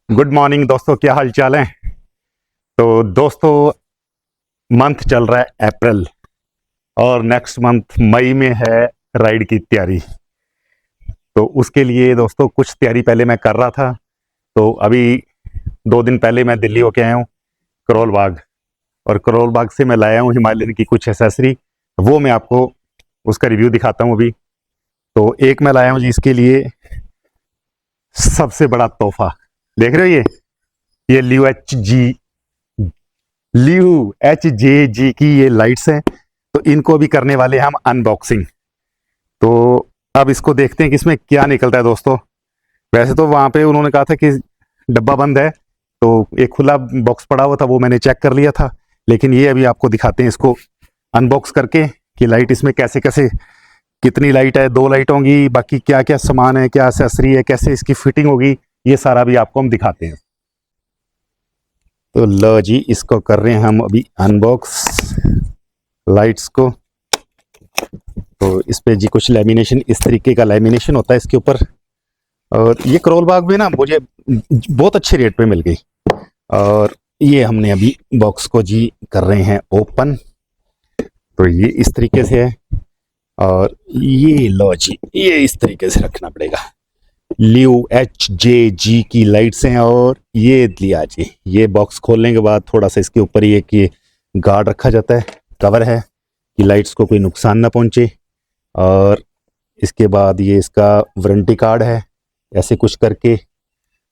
Good morning दोस्तों, क्या हाल चाल है। तो दोस्तों, मंथ चल रहा है अप्रैल और नेक्स्ट मंथ मई में है राइड की तैयारी। तो उसके लिए दोस्तों कुछ तैयारी पहले मैं कर रहा था। तो अभी 2 दिन पहले मैं दिल्ली होके आया हूँ, करोल बाग। और करोल बाग से मैं लाया हूँ हिमालयन की कुछ एसेसरी। वो मैं आपको उसका रिव्यू दिखाता हूँ अभी। तो एक मैं लाया हूँ जी इसके लिए सबसे बड़ा तोहफा। देख रहे हो ये ल्यू एच जे जी की ये लाइट्स हैं। तो इनको भी करने वाले हैं हम अनबॉक्सिंग। तो अब इसको देखते हैं कि इसमें क्या निकलता है दोस्तों। वैसे तो वहां पे उन्होंने कहा था कि डब्बा बंद है, तो एक खुला बॉक्स पड़ा हुआ था, वो मैंने चेक कर लिया था। लेकिन ये अभी आपको दिखाते हैं इसको अनबॉक्स करके कि लाइट इसमें कैसे कैसे, कितनी लाइट है, 2 लाइट होंगी, बाकी क्या क्या सामान है, क्या एसेसरी है, कैसे इसकी फिटिंग होगी, ये सारा भी आपको हम दिखाते हैं। तो लो जी, इसको कर रहे हैं हम अभी अनबॉक्स लाइट्स को। तो इस पे जी कुछ लेमिनेशन, इस तरीके का लेमिनेशन होता है इसके ऊपर। और ये करोल बाग में ना मुझे बहुत अच्छे रेट पे मिल गई। और ये हमने अभी बॉक्स को जी कर रहे हैं ओपन। तो ये इस तरीके से है। और ये लो जी, ये इस तरीके से रखना पड़ेगा। LUHJG की लाइट्स हैं। और ये लिया जी, ये बॉक्स खोलने के बाद थोड़ा सा इसके ऊपर ये कि गार्ड रखा जाता है, कवर है कि लाइट्स को कोई नुकसान ना पहुंचे। और इसके बाद ये इसका वारंटी कार्ड है, ऐसे कुछ करके।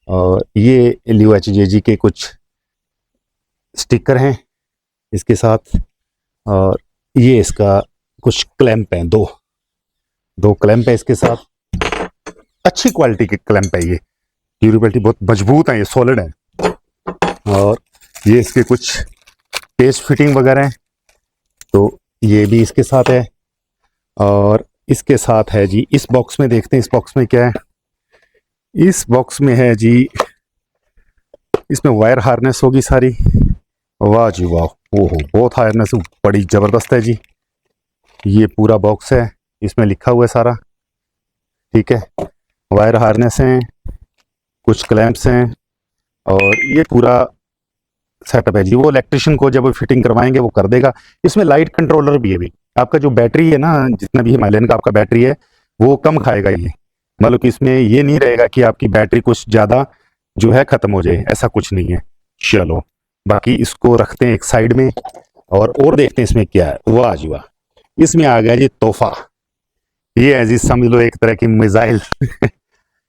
और ये LUHJG के कुछ स्टिकर हैं इसके साथ। और ये इसका कुछ क्लैंप हैं, दो क्लैंप है इसके साथ। अच्छी क्वालिटी के क्लैंप है ये, ड्यूरेबिलिटी बहुत मजबूत है, ये सॉलिड है। और ये इसके कुछ पेज फिटिंग वगैरह हैं, तो ये भी इसके साथ है। और इसके साथ है जी, इस बॉक्स में देखते हैं इस बॉक्स में क्या है। इस बॉक्स में है जी, इसमें वायर हार्नेस होगी सारी। वाह जी वाह, ओहो बहुत हार्नेस, बड़ी ज़बरदस्त है जी। ये पूरा बॉक्स है, इसमें लिखा हुआ है सारा, ठीक है। वायर हार्नेस हैं, कुछ क्लैंप्स हैं, और ये पूरा सेटअप है जी। वो इलेक्ट्रिशियन को जब फिटिंग करवाएंगे वो कर देगा। इसमें लाइट कंट्रोलर भी है भी। आपका जो बैटरी है ना, जितना भी हिमालयन का आपका बैटरी है, वो कम खाएगा ये। मतलब कि इसमें ये नहीं रहेगा कि आपकी बैटरी कुछ ज़्यादा जो है ख़त्म हो जाए, ऐसा कुछ नहीं है। चलो, बाकी इसको रखते हैं एक साइड में और देखते हैं इसमें क्या है। वाह जी वाह, इसमें आ गया जी तोहफा। ये है जी, समझ लो एक तरह की मिसाइल।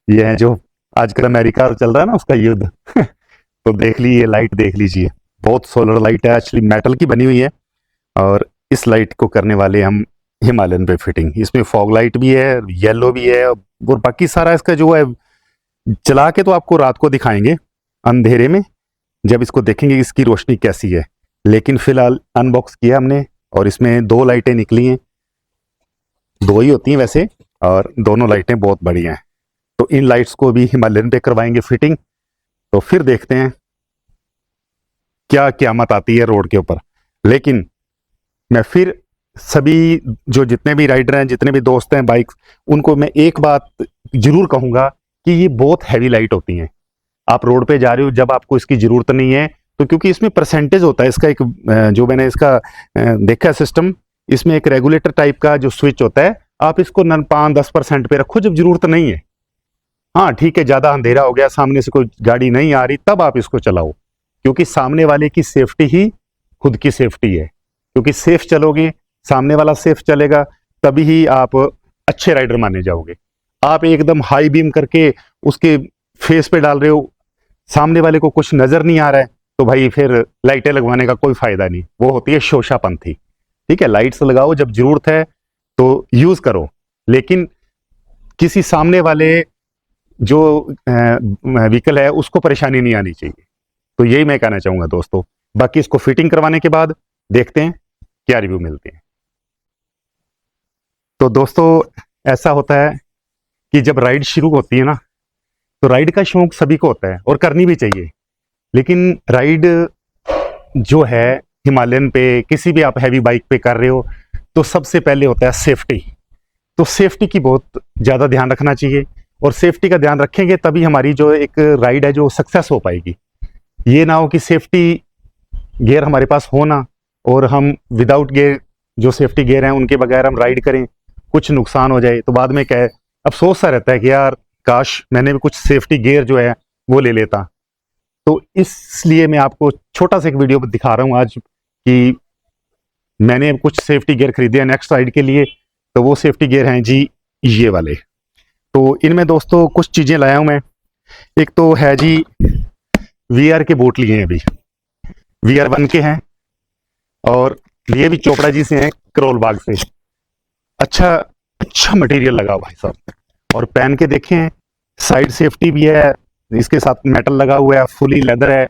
ये है जो आजकल अमेरिका चल रहा है ना, उसका युद्ध। तो देख लीजिए, लाइट देख लीजिए, बहुत सोलर लाइट है, एक्चुअली मेटल की बनी हुई है। और इस लाइट को करने वाले हम हिमालयन पे फिटिंग। इसमें फॉग लाइट भी है, येलो भी है, और बाकी सारा इसका जो है चला के तो आपको रात को दिखाएंगे अंधेरे में, जब इसको देखेंगे इसकी रोशनी कैसी है। लेकिन फिलहाल अनबॉक्स किया हमने, और इसमें 2 लाइटें निकली हैं। 2 ही होती हैं वैसे, और दोनों लाइटें बहुत बढ़िया हैं। तो इन लाइट्स को भी हिमालयन पे करवाएंगे फिटिंग। तो फिर देखते हैं क्या क़यामत आती है रोड के ऊपर। लेकिन मैं फिर सभी जो जितने भी राइडर हैं, जितने भी दोस्त हैं बाइक, उनको मैं एक बात जरूर कहूँगा कि ये बहुत हैवी लाइट होती हैं। आप रोड पे जा रहे हो जब आपको इसकी ज़रूरत नहीं है, तो क्योंकि इसमें परसेंटेज होता है इसका एक, जो मैंने इसका देखा सिस्टम, इसमें एक रेगुलेटर टाइप का जो स्विच होता है, आप इसको 5-10% पे रखो जब जरूरत नहीं है। हाँ ठीक है, ज़्यादा अंधेरा हो गया, सामने से कोई गाड़ी नहीं आ रही, तब आप इसको चलाओ। क्योंकि सामने वाले की सेफ्टी ही खुद की सेफ्टी है। क्योंकि सेफ चलोगे, सामने वाला सेफ चलेगा, तभी ही आप अच्छे राइडर माने जाओगे। आप एकदम हाई बीम करके उसके फेस पे डाल रहे हो, सामने वाले को कुछ नजर नहीं आ रहा है, तो भाई फिर लाइटें लगवाने का कोई फायदा नहीं, वो होती है शोशापंथी। ठीक है, लाइट्स लगाओ जब जरूरत है तो यूज करो, लेकिन किसी सामने वाले जो व्हीकल है उसको परेशानी नहीं आनी चाहिए। तो यही मैं कहना चाहूंगा दोस्तों। बाकी इसको फिटिंग करवाने के बाद देखते हैं क्या रिव्यू मिलते हैं। तो दोस्तों, ऐसा होता है कि जब राइड शुरू होती है ना, तो राइड का शौक सभी को होता है और करनी भी चाहिए। लेकिन राइड जो है हिमालयन पे, किसी भी आप हैवी बाइक पे कर रहे हो, तो सबसे पहले होता है सेफ्टी। तो सेफ्टी की बहुत ज़्यादा ध्यान रखना चाहिए। और सेफ्टी का ध्यान रखेंगे तभी हमारी जो एक राइड है जो सक्सेस हो पाएगी। ये ना हो कि सेफ्टी गियर हमारे पास हो ना और हम विदाउट गियर, जो सेफ्टी गियर हैं उनके बगैर हम राइड करें, कुछ नुकसान हो जाए तो बाद में क्या है, अफसोस सा रहता है कि यार काश मैंने भी कुछ सेफ्टी गियर जो है वो ले लेता। तो इसलिए मैं आपको छोटा सा एक वीडियो दिखा रहा हूँ आज कि मैंने कुछ सेफ्टी गियर खरीदे हैं नेक्स्ट राइड के लिए। तो वो सेफ्टी गियर हैं जी ये वाले। तो इनमें दोस्तों कुछ चीज़ें लाया हूँ मैं। एक तो है जी VR के बूट लिए हैं, अभी VR1 के हैं और ये भी चोपड़ा जी से हैं, करोल बाग से। अच्छा मटेरियल लगा हुआ है साहब, और पहन के देखें, साइड सेफ्टी भी है, इसके साथ मेटल लगा हुआ है, फुली लेदर है,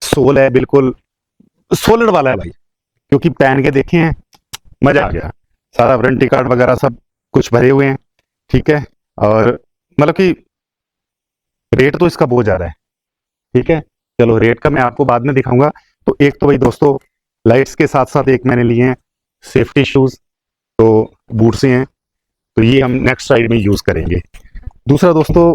सोल है बिल्कुल सोलिड वाला है भाई, क्योंकि पहन के देखे हैं मजा आ गया। सारा वारंटी कार्ड वगैरह सब कुछ भरे हुए हैं, ठीक है। और मतलब कि रेट तो इसका बहुत ज़्यादा है, ठीक है। चलो रेट का मैं आपको बाद में दिखाऊंगा। तो एक तो भाई दोस्तों लाइट्स के साथ साथ एक मैंने लिए हैं सेफ्टी शूज़, तो बूट से हैं, तो ये हम नेक्स्ट राइड में यूज़ करेंगे। दूसरा दोस्तों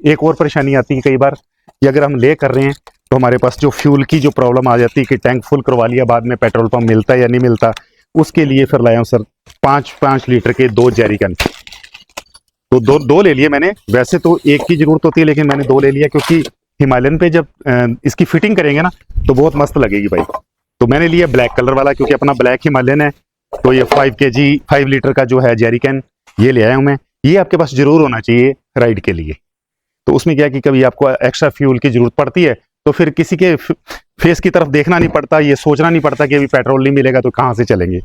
एक और परेशानी आती है कई बार कि अगर हम ले कर रहे हैं तो हमारे पास जो फ्यूल की जो प्रॉब्लम आ जाती है कि टैंक फुल करवा लिया, बाद में पेट्रोल पंप मिलता है या नहीं मिलता, उसके लिए फिर लाया हूँ सर 5 लीटर के 2 जेरिकन। तो दो ले लिए मैंने, वैसे तो एक की जरूरत होती है लेकिन मैंने 2 ले लिया, क्योंकि हिमालयन पे जब इसकी फिटिंग करेंगे ना तो बहुत मस्त लगेगी भाई। तो मैंने लिया ब्लैक कलर वाला, क्योंकि अपना ब्लैक हिमालयन है। तो ये 5 लीटर का जो है जेरिकन ये ले आया हूँ मैं। ये आपके पास जरूर होना चाहिए राइड के लिए। तो उसमें क्या कि कभी आपको एक्स्ट्रा फ्यूल की जरूरत पड़ती है तो फिर किसी के फेस की तरफ देखना नहीं पड़ता, ये सोचना नहीं पड़ता कि अभी पेट्रोल नहीं मिलेगा तो कहाँ से चलेंगे।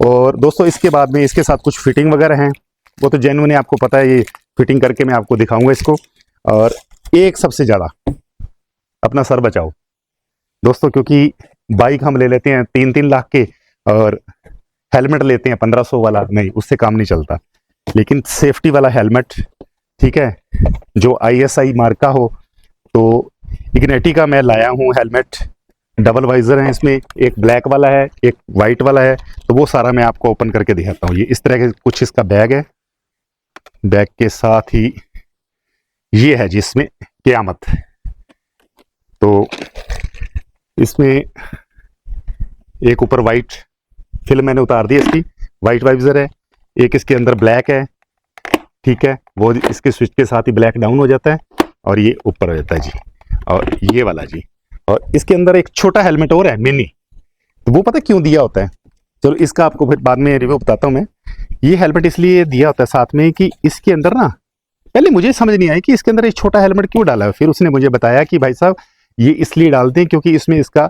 और दोस्तों इसके बाद में इसके साथ कुछ फिटिंग वगैरह हैं, वो तो जेन्युइन है, आपको पता है, ये फिटिंग करके मैं आपको दिखाऊंगा इसको। और एक सबसे ज़्यादा अपना सर बचाओ दोस्तों, क्योंकि बाइक हम ले लेते हैं 3-3 लाख के और हेलमेट लेते हैं 1500 वाला, नहीं उससे काम नहीं चलता। लेकिन सेफ्टी वाला हेलमेट, ठीक है, जो ISI मार्क का हो। तो इग्निटी का मैं लाया हूँ हेलमेट, डबल वाइजर है इसमें, एक ब्लैक वाला है एक वाइट वाला है। तो वो सारा मैं आपको ओपन करके दिखाता हूँ। ये इस तरह के कुछ इसका बैग है, बैग के साथ ही ये है जिसमें क़यामत। तो इसमें एक ऊपर वाइट फिल्म मैंने उतार दी, इसकी वाइट वाइजर है, एक इसके अंदर ब्लैक है, ठीक है, वो इसके स्विच के साथ ही ब्लैक डाउन हो जाता है और ये ऊपर हो जाता है जी। और ये वाला जी, और इसके अंदर एक छोटा हेलमेट और है मिनी, तो वो पता क्यों दिया होता है, चलो इसका आपको फिर बाद में रिव्यू बताता हूँ मैं। ये हेलमेट इसलिए दिया होता है साथ में कि इसके अंदर ना, पहले मुझे समझ नहीं आई कि इसके अंदर एक छोटा हेलमेट क्यों डाला है। फिर उसने मुझे बताया कि भाई साहब ये इसलिए डालते हैं क्योंकि इसमें इसका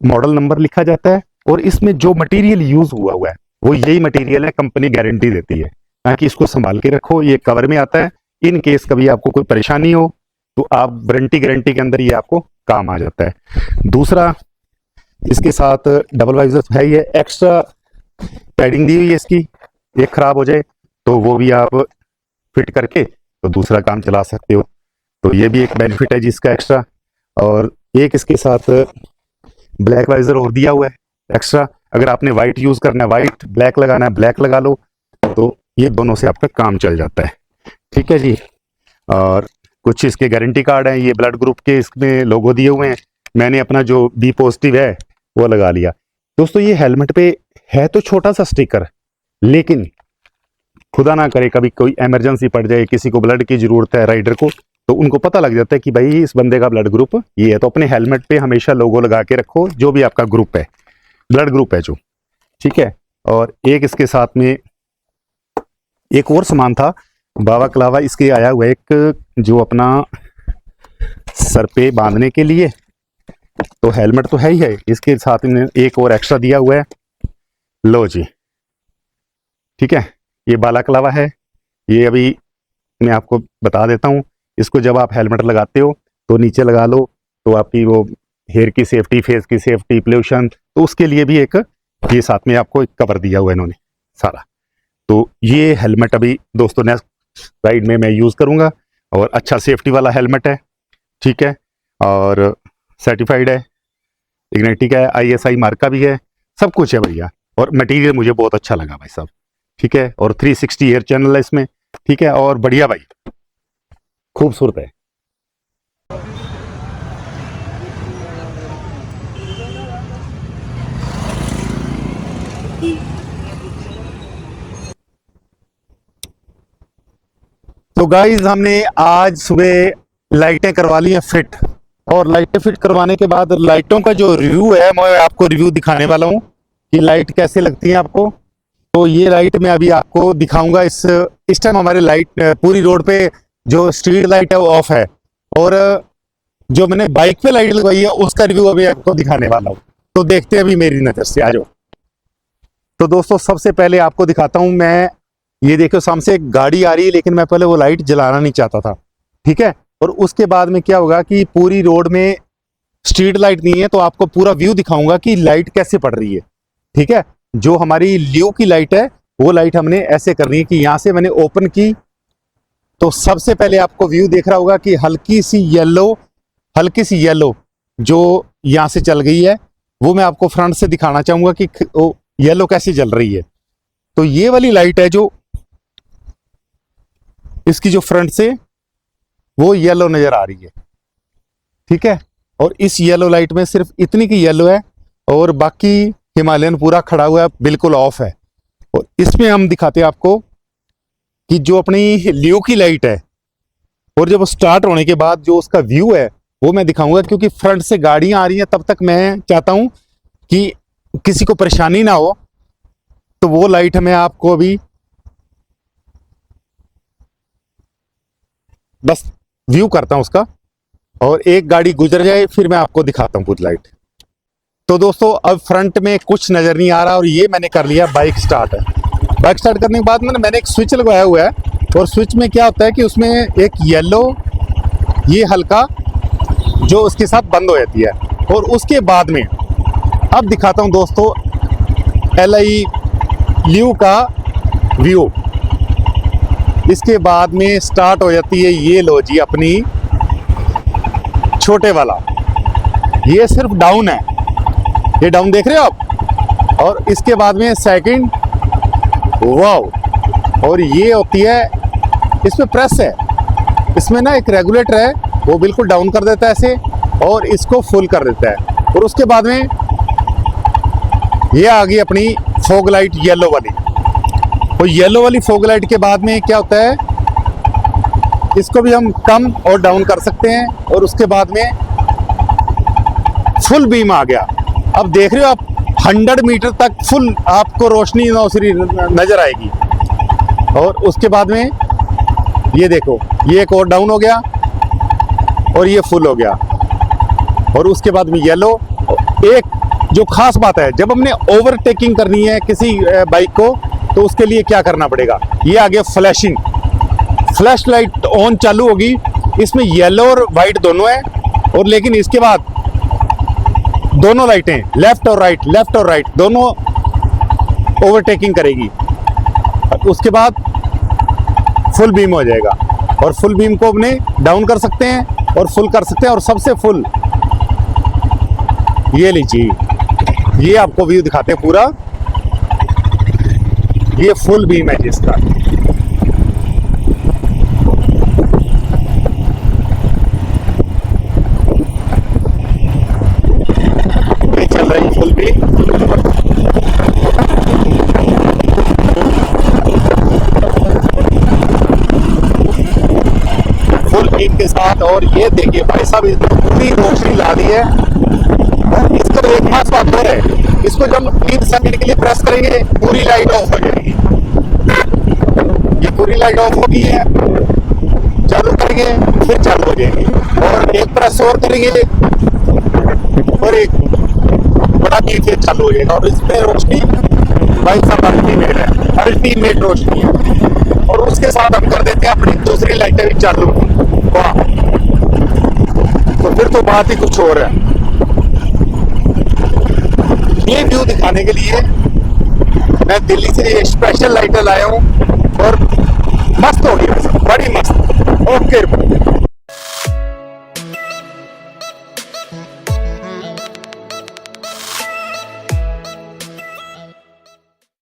मॉडल नंबर लिखा जाता है और इसमें जो मटेरियल यूज हुआ है वो यही मटेरियल है, कंपनी गारंटी देती है ताकि इसको संभाल के रखो। ये कवर में आता है, इन केस कभी आपको कोई परेशानी हो तो आप वारंटी गारंटी के अंदर ये आपको काम आ जाता है। दूसरा इसके साथ डबल वाइजर है, ये एक्स्ट्रा पैडिंग दी हुई है इसकी, एक खराब हो जाए तो वो भी आप फिट करके तो दूसरा काम चला सकते हो। तो ये भी एक बेनिफिट है जिसका एक्स्ट्रा। और एक इसके साथ ब्लैक वाइजर और दिया हुआ है एक्स्ट्रा, अगर आपने वाइट यूज करना है वाइट, ब्लैक लगाना है ब्लैक लगा लो, तो ये दोनों से आपका काम चल जाता है, ठीक है जी। और कुछ इसके गारंटी कार्ड हैं, ये ब्लड ग्रुप के इसमें लोगो दिए हुए हैं, मैंने अपना जो B पॉजिटिव है वो लगा लिया। दोस्तों ये हेलमेट पे है तो छोटा सा स्टिकर, लेकिन खुदा ना करे कभी कोई इमरजेंसी पड़ जाए, किसी को ब्लड की जरूरत है राइडर को, तो उनको पता लग जाता है कि भाई इस बंदे का ब्लड ग्रुप ये है। तो अपने हेलमेट पे हमेशा लोगो लगा के रखो जो भी आपका ग्रुप है, ब्लड ग्रुप है जो, ठीक है। और एक इसके साथ में एक और सामान था बाबा कलावा, इसके आया हुआ एक जो अपना सर पे बांधने के लिए, तो हेलमेट तो है ही है, इसके साथ में एक और एक्स्ट्रा दिया हुआ है, लो जी, ठीक है। ये बाला कलावा है, ये अभी मैं आपको बता देता हूँ, इसको जब आप हेलमेट लगाते हो तो नीचे लगा लो, तो आपकी वो हेयर की सेफ्टी, फेस की सेफ्टी, पोल्यूशन, तो उसके लिए भी एक ये साथ में आपको एक कवर दिया हुआ है इन्होंने सारा। तो ये हेलमेट अभी दोस्तों नेक्स्ट राइड में मैं यूज़ करूँगा, और अच्छा सेफ्टी वाला हेलमेट है, ठीक है, और सर्टिफाइड है, इग्निटी का है, ISI मार्क का भी है, सब कुछ है भैया। और मटेरियल मुझे बहुत अच्छा लगा भाई साहब, ठीक है। और 360 एयर चैनल है इसमें, ठीक है, और बढ़िया भाई, खूबसूरत है। तो गाइज हमने आज सुबह लाइटें करवा ली हैं फिट, और लाइटें फिट करवाने के बाद लाइटों का जो रिव्यू है मैं आपको रिव्यू दिखाने वाला हूँ कि लाइट कैसे लगती है आपको। तो ये लाइट मैं अभी आपको दिखाऊंगा। इस टाइम हमारे लाइट पूरी रोड पे जो स्ट्रीट लाइट है वो ऑफ है, और जो मैंने बाइक पे लाइट लगवाई है उसका रिव्यू अभी आपको दिखाने वाला हूँ। तो देखते हैं अभी मेरी नजर से, आ जाओ। तो दोस्तों सबसे पहले आपको दिखाता हूँ मैं, ये देखो सामने से एक गाड़ी आ रही है, लेकिन मैं पहले वो लाइट जलाना नहीं चाहता था, ठीक है। और उसके बाद में क्या होगा कि पूरी रोड में स्ट्रीट लाइट नहीं है, तो आपको पूरा व्यू दिखाऊंगा कि लाइट कैसे पड़ रही है, ठीक है। जो हमारी लियो की लाइट है वो लाइट हमने ऐसे करनी है कि यहां से मैंने ओपन की, तो सबसे पहले आपको व्यू देख रहा होगा कि हल्की सी येलो जो यहां से चल गई है, वो मैं आपको फ्रंट से दिखाना चाहूंगा कि येलो कैसी जल रही है। तो ये वाली लाइट है जो इसकी जो फ्रंट से वो येलो नजर आ रही है, ठीक है। और इस येलो लाइट में सिर्फ इतनी की येलो है, और बाकी हिमालयन पूरा खड़ा हुआ है, बिल्कुल ऑफ है। और इसमें हम दिखाते हैं आपको कि जो अपनी लियो की लाइट है, और जब स्टार्ट होने के बाद जो उसका व्यू है वो मैं दिखाऊंगा, क्योंकि फ्रंट से गाड़ियां आ रही हैं, तब तक मैं चाहता हूं कि किसी को परेशानी ना हो। तो वो लाइट मैं आपको अभी बस व्यू करता हूं उसका, और एक गाड़ी गुजर जाए फिर मैं आपको दिखाता हूं पूरी लाइट। तो दोस्तों अब फ्रंट में कुछ नजर नहीं आ रहा, और ये मैंने कर लिया बाइक स्टार्ट है। बाइक स्टार्ट करने के बाद मैंने एक स्विच लगवाया हुआ है, और स्विच में क्या होता है कि उसमें एक येलो ये हल्का जो उसके साथ बंद हो जाती है। और उसके बाद में अब दिखाता हूं दोस्तों LI लियो का व्यू। इसके बाद में स्टार्ट हो जाती है ये लो जी अपनी छोटे वाला, ये सिर्फ डाउन है, ये डाउन देख रहे हो आप। और इसके बाद में सेकंड, वाव, और ये होती है, इसमें प्रेस है, इसमें ना एक रेगुलेटर है, वो बिल्कुल डाउन कर देता है ऐसे, और इसको फुल कर देता है। और उसके बाद में ये आ गई अपनी फॉग लाइट येलो वाली। और येलो वाली फॉग लाइट के बाद में क्या होता है, इसको भी हम कम और डाउन कर सकते हैं। और उसके बाद में फुल बीम आ गया। अब देख रहे हो आप 100 मीटर तक फुल आपको रोशनी नजर आएगी। और उसके बाद में ये देखो, ये एक और डाउन हो गया, और ये फुल हो गया। और उसके बाद में येलो। एक जो खास बात है, जब हमने ओवरटेकिंग करनी है किसी बाइक को, तो उसके लिए क्या करना पड़ेगा, ये आ गया फ्लैशिंग, फ्लैश लाइट ऑन चालू होगी। इसमें येलो और वाइट दोनों है, और लेकिन इसके बाद दोनों लाइटें लेफ्ट और राइट दोनों ओवरटेकिंग करेगी। उसके बाद फुल बीम हो जाएगा, और फुल बीम को अपने डाउन कर सकते हैं और फुल कर सकते हैं। और सबसे फुल ये लीजिए, ये आपको व्यू दिखाते हैं पूरा, ये फुल बीम है जिसका। ये चल रही फुल बीम, फुल बीम के साथ। और ये देखिए भाई साहब, इतनी रोशनी ला दी है। इसका एक खास बात और है, इसको जब 3 सेकंड के लिए प्रेस करेंगे पूरी लाइट ऑफ हो जाएगी। ये पूरी लाइट ऑफ होगी है, चालू करेंगे फिर चालू हो जाएगी, और एक प्रेस और करेंगे और एक बड़ा की फिर चालू हो जाएगा। और इसमें रोशनी भाई साहब अल्टीमेट है, अल्टीमेट रोशनी है। और उसके साथ हम कर देते हैं अपनी दूसरी लाइटें भी चालू। वाह, तो फिर तो बात ही कुछ और है। ये व्यू दिखाने के लिए मैं दिल्ली से ये स्पेशल लाइटें लाया हूँ, और मस्त होगी, बड़ी मस्त। ओके।